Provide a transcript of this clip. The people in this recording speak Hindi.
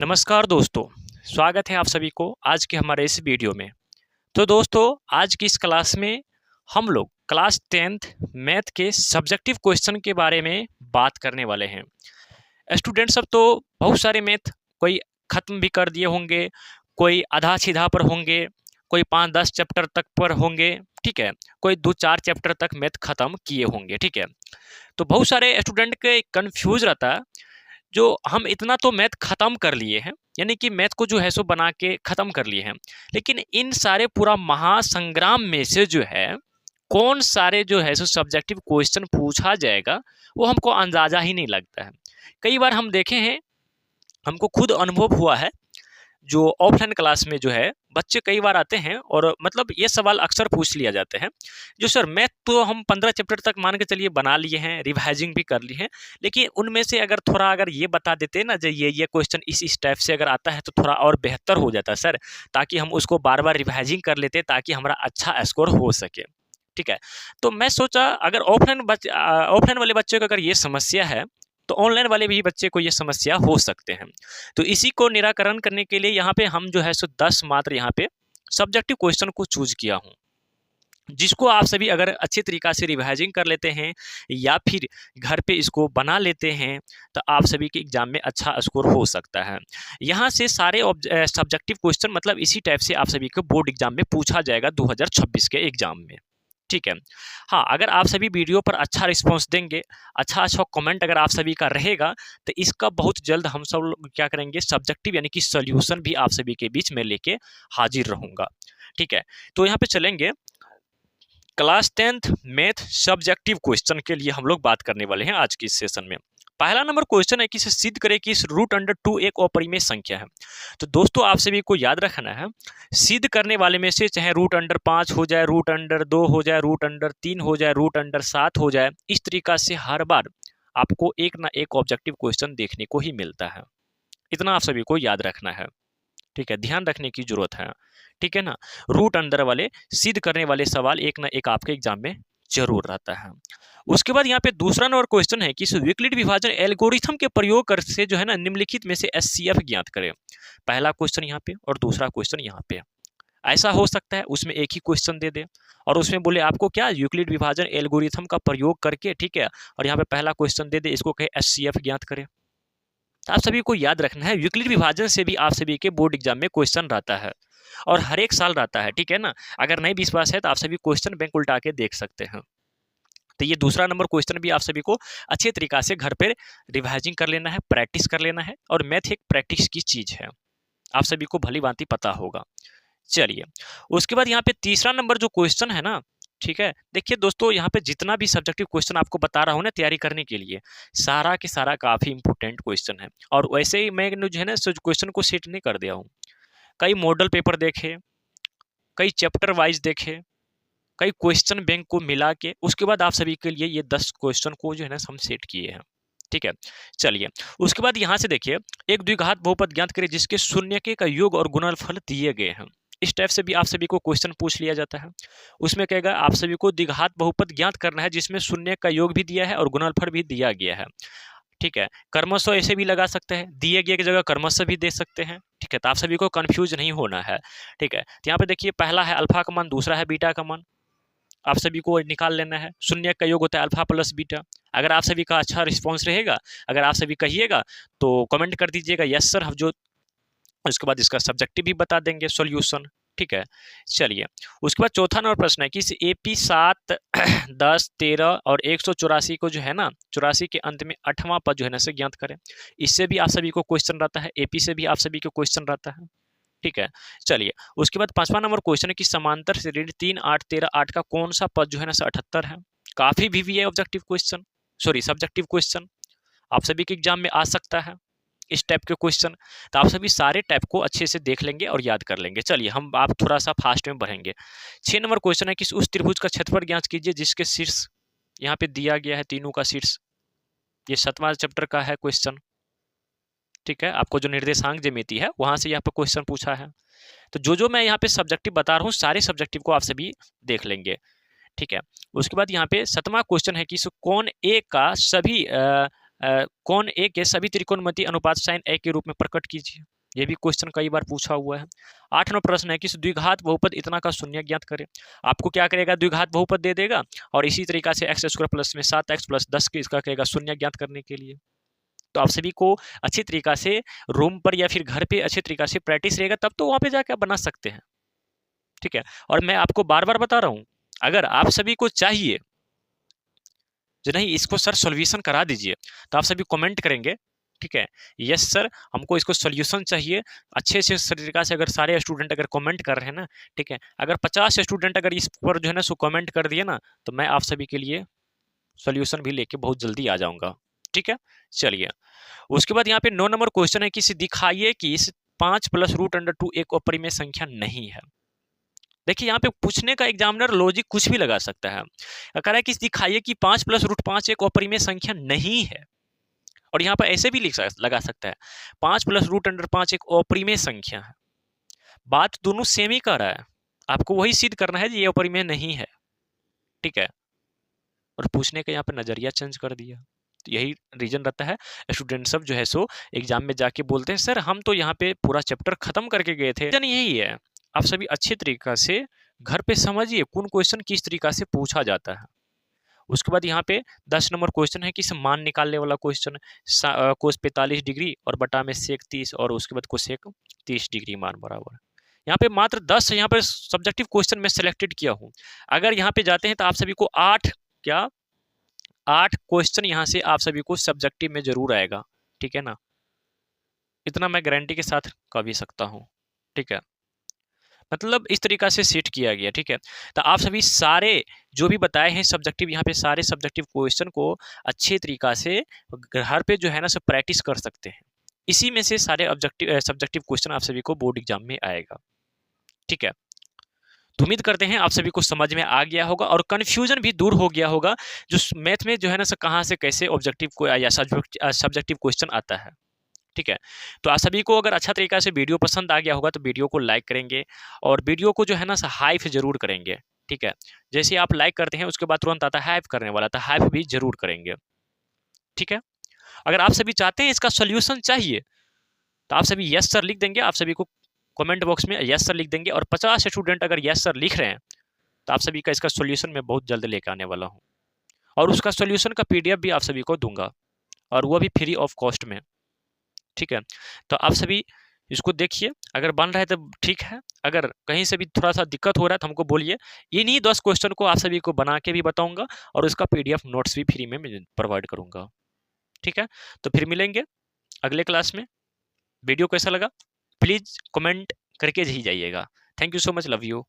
नमस्कार दोस्तों, स्वागत है आप सभी को आज के हमारे इस वीडियो में। तो दोस्तों, आज की इस क्लास में हम लोग क्लास 10th मैथ के सब्जेक्टिव क्वेश्चन के बारे में बात करने वाले हैं। स्टूडेंट सब तो बहुत सारे मैथ कोई ख़त्म भी कर दिए होंगे, कोई आधा सीधा पर होंगे, कोई 5-10 चैप्टर तक पर होंगे, ठीक है। कोई 2-4 चैप्टर तक मैथ ख़त्म किए होंगे, ठीक है। तो बहुत सारे स्टूडेंट के कन्फ्यूज़ रहता है, जो हम इतना तो मैथ ख़त्म कर लिए हैं, यानी कि मैथ को जो है सो बना के ख़त्म कर लिए हैं, लेकिन इन सारे पूरा महासंग्राम में से जो है कौन सारे जो है सो सब्जेक्टिव क्वेश्चन पूछा जाएगा, वो हमको अंदाज़ा ही नहीं लगता है। कई बार हम देखे हैं, हमको खुद अनुभव हुआ है, जो ऑफलाइन क्लास में जो है बच्चे कई बार आते हैं और मतलब ये सवाल अक्सर पूछ लिया जाते हैं, जो सर मैथ तो हम 15 चैप्टर तक मान के चलिए बना लिए हैं, रिवाइजिंग भी कर लिए हैं, लेकिन उनमें से अगर ये बता देते ना, जो ये क्वेश्चन इस टाइप से अगर आता है तो थोड़ा और बेहतर हो जाता सर, ताकि हम उसको बार बार रिवाइजिंग कर लेते ताकि हमारा अच्छा स्कोर हो सके, ठीक है। तो मैं सोचा अगर ऑफलाइन वाले बच्चे को अगर ये समस्या है, तो ऑनलाइन वाले भी बच्चे को ये समस्या हो सकते हैं। तो इसी को निराकरण करने के लिए यहाँ पे हम जो है सो 10 मात्र यहाँ पे सब्जेक्टिव क्वेश्चन को चूज किया हूँ, जिसको आप सभी अगर अच्छे तरीका से रिवाइजिंग कर लेते हैं या फिर घर पे इसको बना लेते हैं, तो आप सभी के एग्जाम में अच्छा स्कोर हो सकता है। यहाँ से सारे सब्जेक्टिव क्वेश्चन मतलब इसी टाइप से आप सभी को बोर्ड एग्जाम में पूछा जाएगा 2026 के एग्जाम में, ठीक है। हाँ, अगर आप सभी वीडियो पर अच्छा रिस्पांस देंगे, अच्छा कमेंट अगर आप सभी का रहेगा, तो इसका बहुत जल्द हम सब लोग क्या करेंगे, सब्जेक्टिव यानी कि सॉल्यूशन भी आप सभी के बीच में लेके हाजिर रहूँगा, ठीक है। तो यहाँ पे चलेंगे class 10th math subjective question के लिए हम लोग बात करने वाले हैं आज की इस सेशन में। पहला नंबर क्वेश्चन है कि इसे सिद्ध करें कि √2 एक अपरिमेय संख्या है। तो दोस्तों आप सभी को याद रखना है, सिद्ध करने वाले में से चाहे √5 हो जाए, √2 हो जाए, √3 हो जाए, √7 हो जाए, इस तरीका से हर बार आपको एक ना एक ऑब्जेक्टिव क्वेश्चन देखने को ही मिलता है। इतना आप सभी को याद रखना है, ठीक है, ध्यान रखने की जरूरत है, ठीक है ना। रूट अंडर वाले सिद्ध करने वाले सवाल एक ना एक आपके एग्जाम में जरूर रहता है। उसके बाद यहाँ पे दूसरा नंबर क्वेश्चन है कि यूक्लिड विभाजन एल्गोरिथम के प्रयोग कर से जो है ना निम्नलिखित में से एचसीएफ ज्ञात करें। पहला क्वेश्चन यहाँ पे और दूसरा क्वेश्चन यहाँ पे। ऐसा हो सकता है उसमें एक ही क्वेश्चन दे दे और उसमें बोले आपको क्या यूक्लिड विभाजन एल्गोरिथम का प्रयोग करके, ठीक है, और यहाँ पे पहला क्वेश्चन दे दे, इसको कहे एचसीएफ ज्ञात करें। तो आप सभी को याद रखना है, यूक्लिड विभाजन से भी आप सभी के बोर्ड एग्जाम में क्वेश्चन रहता है और हर एक साल रहता है, ठीक है ना। अगर नहीं विश्वास है तो आप सभी क्वेश्चन बैंक उल्टा के देख सकते हैं। तो ये दूसरा नंबर क्वेश्चन भी आप सभी को अच्छे तरीका से घर पर रिवाइजिंग कर लेना है, प्रैक्टिस कर लेना है, और मैथ एक प्रैक्टिस की चीज है, आप सभी को भली भांति पता होगा। चलिए, उसके बाद यहाँ पे तीसरा नंबर जो क्वेश्चन है ना, ठीक है, देखिए दोस्तों, यहाँ पे जितना भी सब्जेक्टिव क्वेश्चन आपको बता रहा हूँ ना तैयारी करने के लिए, सारा के सारा काफी इंपोर्टेंट क्वेश्चन है। और वैसे ही मैं जो है ना क्वेश्चन को सेट नहीं कर दिया हूँ, कई मॉडल पेपर देखे, कई चैप्टर वाइज देखे, कई क्वेश्चन बैंक को मिला के उसके बाद आप सभी के लिए ये 10 क्वेश्चन को जो है ना हम सेट किए हैं, ठीक है। चलिए, उसके बाद यहाँ से देखिए, एक द्विघात बहुपद ज्ञात करें जिसके शून्यके का योग और गुणनफल दिए गए हैं। इस टाइप से भी आप सभी को क्वेश्चन पूछ लिया जाता है। उसमें कहेगा आप सभी को द्विघात बहुपद ज्ञात करना है जिसमें शून्य का योग भी दिया है और गुणनफल भी दिया गया है, ठीक है। क्रमशः ऐसे भी लगा सकते हैं, दिए गए की जगह क्रमशः भी दे सकते हैं, ठीक है। तो आप सभी को कंफ्यूज नहीं होना है, ठीक है। तो यहाँ पे देखिए, पहला है अल्फा का मान, दूसरा है बीटा का मान, आप सभी को निकाल लेना है। शून्य का योग होता है अल्फा प्लस बीटा। अगर आप सभी का अच्छा रिस्पॉन्स रहेगा, अगर आप सभी कहिएगा तो कमेंट कर दीजिएगा यस सर, हम जो उसके बाद इसका सब्जेक्टिव भी बता देंगे सॉल्यूशन, ठीक है। चलिए, उसके बाद चौथा नंबर प्रश्न है कि इस AP 7, 10, 13 और 184 को जो है ना, 84 के अंत में 8वां पद जो है ना से ज्ञात करें। इससे भी आप सभी को क्वेश्चन रहता है, AP से भी आप सभी को क्वेश्चन रहता है, ठीक है। चलिए, उसके बाद 5वां नंबर क्वेश्चन है कि समांतर से ऋण 3, 8, 13, 8 का कौन सा पद जो है ना 78 है। काफी VVA objective question, sorry subjective question आप सभी के एग्जाम में आ सकता है, इस टाइप के क्वेश्चन। तो आप सभी सारे टाइप को अच्छे से देख लेंगे और याद कर लेंगे। चलिए, हम आप थोड़ा सा फास्ट में बढ़ेंगे। 6 नंबर क्वेश्चन है कि उस त्रिभुज का क्षेत्रफल ज्ञात कीजिए जिसके शीर्ष यहाँ पे दिया गया है, तीनों का शीर्ष। ये 7वां चैप्टर का है क्वेश्चन, ठीक है। आपको जो निर्देशांक ज्यामिति है वहां से यहाँ पे क्वेश्चन पूछा है। तो जो मैं यहाँ पे सब्जेक्टिव बता रहा हूँ, सारे सब्जेक्टिव को आप सभी देख लेंगे, ठीक है। उसके बाद यहाँ पे 7वां क्वेश्चन है कि कोण ए का सभी कौन ए के सभी त्रिकोणमितीय अनुपात sin a के रूप में प्रकट कीजिए। ये भी क्वेश्चन कई बार पूछा हुआ है। 8वां प्रश्न है कि द्विघात बहुपद इतना का शून्य ज्ञात करें। आपको क्या करेगा, द्विघात बहुपद दे देगा और इसी तरीका से x स्क्वायर प्लस में 7x प्लस 10 के इसका कहेगा शून्य ज्ञात करने के लिए। तो आप सभी को अच्छी तरीका से रूम पर या फिर घर पे अच्छी तरीका से प्रैक्टिस रहेगा, तब तो वहां पे जाकर बना सकते हैं। ठीक है, और मैं आपको बार बार बता रहा हूं, अगर आप सभी को चाहिए जो नहीं इसको सर सॉल्यूशन करा दीजिए, तो आप सभी कमेंट करेंगे, ठीक है, यस सर हमको इसको सॉल्यूशन चाहिए। अच्छे से तरीका से अगर सारे स्टूडेंट अगर कमेंट कर रहे हैं ना, ठीक है, अगर 50 स्टूडेंट अगर इस पर जो है ना सो कमेंट कर दिए ना, तो मैं आप सभी के लिए सॉल्यूशन भी लेके बहुत जल्दी आ जाऊंगा। ठीक है, चलिए उसके बाद यहाँ पे 9 नंबर क्वेश्चन है कि दिखाइए कि इस 5 प्लस रूट अंडर 2 एक अपरिमेय संख्या नहीं है। देखिए यहाँ पे पूछने का एग्जामिनर लॉजिक कुछ भी लगा सकता है। कह रहा है कि दिखाइए कि 5 प्लस रूट 5 एक अपरिमेय संख्या नहीं है, और यहाँ पर ऐसे भी लगा सकता है 5 प्लस रूट अंडर 5 एक अपरिमेय संख्या है। बात दोनों सेम ही कर रहा है, आपको वही सिद्ध करना है ये अपरिमेय नहीं है। ठीक है, और पूछने का यहाँ पे नजरिया चेंज कर दिया, तो यही रीजन रहता है। स्टूडेंट सब जो है सो एग्जाम में जाके बोलते हैं सर हम तो यहाँ पे पूरा चैप्टर खत्म करके गए थे। रीजन यही है, आप सभी अच्छे तरीका से घर पे समझिए कौन क्वेश्चन किस तरीका से पूछा जाता है। उसके बाद यहाँ पे 10 नंबर क्वेश्चन है कि मान निकालने वाला क्वेश्चन, कोस 45 डिग्री और बटा में सेक 30 और उसके बाद कोसेक 30 डिग्री मान बराबर। यहाँ पे मात्र 10 यहाँ पे सब्जेक्टिव क्वेश्चन में सिलेक्टेड किया हूँ। अगर यहाँ पे जाते हैं तो आप सभी को 8 क्वेश्चन यहाँ से आप सभी को सब्जेक्टिव में जरूर आएगा। ठीक है ना, इतना मैं गारंटी के साथ कह भी सकता हूँ। ठीक है, मतलब इस तरीका से सेट किया गया। ठीक है, तो आप सभी सारे जो भी बताए हैं सब्जेक्टिव, यहाँ पे सारे सब्जेक्टिव क्वेश्चन को अच्छे तरीका से घर पे जो है ना सब प्रैक्टिस कर सकते हैं। इसी में से सारे सब्जेक्टिव क्वेश्चन आप सभी को बोर्ड एग्जाम में आएगा। ठीक है, तो उम्मीद करते हैं आप सभी को समझ में आ गया होगा और कंफ्यूजन भी दूर हो गया होगा जो मैथ में जो है ना सर कहाँ से कैसे ऑब्जेक्टिव को या सब्जेक्टिव क्वेश्चन आता है। ठीक है, तो आप सभी को अगर अच्छा तरीका से वीडियो पसंद आ गया होगा तो वीडियो को लाइक करेंगे और वीडियो को जो है ना हाइप जरूर करेंगे। ठीक है, जैसे आप लाइक करते हैं उसके बाद तुरंत आता है हाइप करने वाला, तो हाइप भी जरूर करेंगे। ठीक है, अगर आप सभी चाहते हैं इसका सोल्यूशन चाहिए तो आप सभी यस सर लिख देंगे, आप सभी को कमेंट बॉक्स में यस सर लिख देंगे, और 50 स्टूडेंट अगर यस सर लिख रहे हैं तो आप सभी का इसका सोल्यूशन मैं बहुत जल्द लेकर आने वाला हूँ, और उसका सोल्यूशन का PDF भी आप सभी को दूंगा, और वो भी फ्री ऑफ कॉस्ट में। ठीक है, तो आप सभी इसको देखिए, अगर बन रहा है तो ठीक है, अगर कहीं से भी थोड़ा सा दिक्कत हो रहा है तो हमको बोलिए। इन्हीं 10 क्वेश्चन को आप सभी को बना के भी बताऊंगा और उसका PDF नोट्स भी फ्री में प्रोवाइड करूंगा। ठीक है, तो फिर मिलेंगे अगले क्लास में। वीडियो कैसा लगा प्लीज कमेंट करके ही जाइएगा। Thank you so much, love you.